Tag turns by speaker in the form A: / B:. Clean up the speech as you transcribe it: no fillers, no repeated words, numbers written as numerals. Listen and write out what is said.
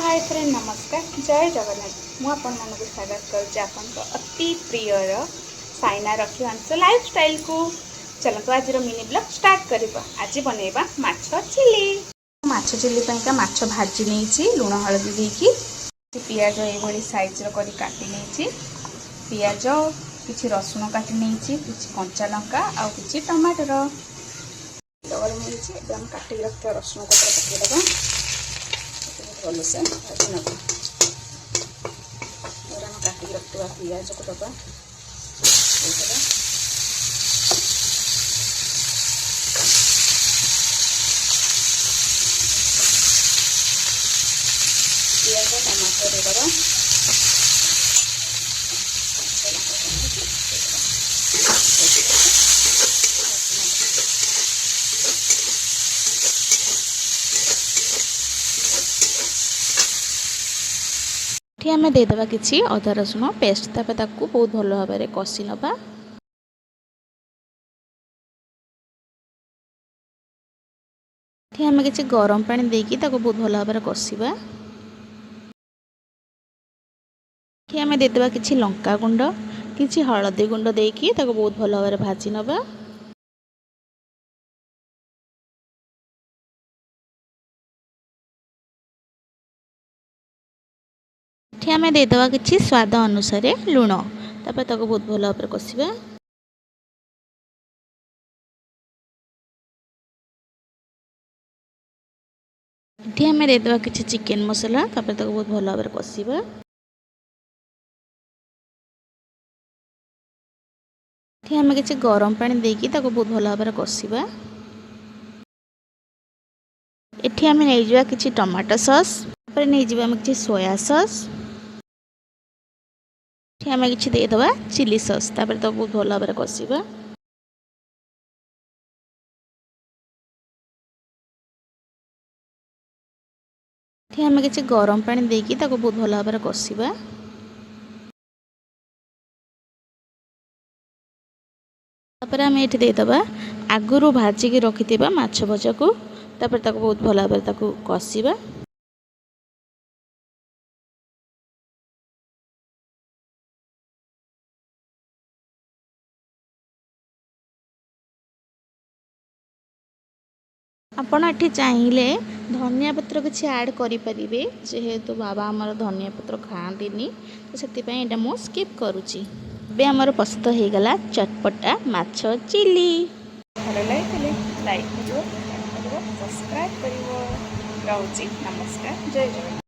A: Hi friend नमस्कार जय जगन्नाथ मु आपण मानक स्वागत करुच्ची आपण अति प्रियर साइना रखिवंश लाइफस्टाइल को। चलतु आज मिनी ब्लॉग स्टार्ट करबा। आज बनैबा माछ चिली। माछ चिली पइका माछ भाजी नेछि लूण हळदी देकी पियाज एभली साइज रो करी काटी नेछि। पियाज किछि रसुन काटी नेछि, किछि कंचा लंका आ किछि टमाटर डबल नेछि। एकदम काटी रखते रसुन को पकेइ देबा भल से भाजी नब। काटिक रखा पियाज को दबा पियाज टमाटर देदबा आम देदेबा किसी अदा रसुण पेस्ट ताकू बहुत भल भाव में कषि नवा। आम किसी गरम पानी देकी बहुत भल भाव में कषा। आम देदेबा किसी लंका गुंड किसी हलदी गुंड देकी बहुत भल भाव में भाजी नवा। आम देदेबा किसी स्वाद अनुसार लुण बहुत भल भाव में कषा। आम देदेबा किसी चिकेन मसला बहुत भल भाव में कषा। आम किसी गरम पानी देकी बहुत भल भाव में कषा। एठी आम नहीं किसी टमाटो सॉस नहीं आम किसी सोया सॉस आम कि देदेबा चिली सॉस बहुत भल भाव में कषा। आम किसी गरम पानी देकी बहुत भल भाव में कषा। आम ये देदेबा आगुरी भाजिकी रखि माछ भजा को बहुत भल भाव में कषा। आपण ये चाहिए धनिया पत्र किसी ऐड करें जेहेतु बाबा आमर धनिया पत्र खाआंतीनी तो से मु स्किप करुच्ची। आमर प्रस्तुत हो गला चटपटा माछ चिली। भल लगे लाइक करो सब्सक्राइब करो। नमस्कार जय जगन्नाथ।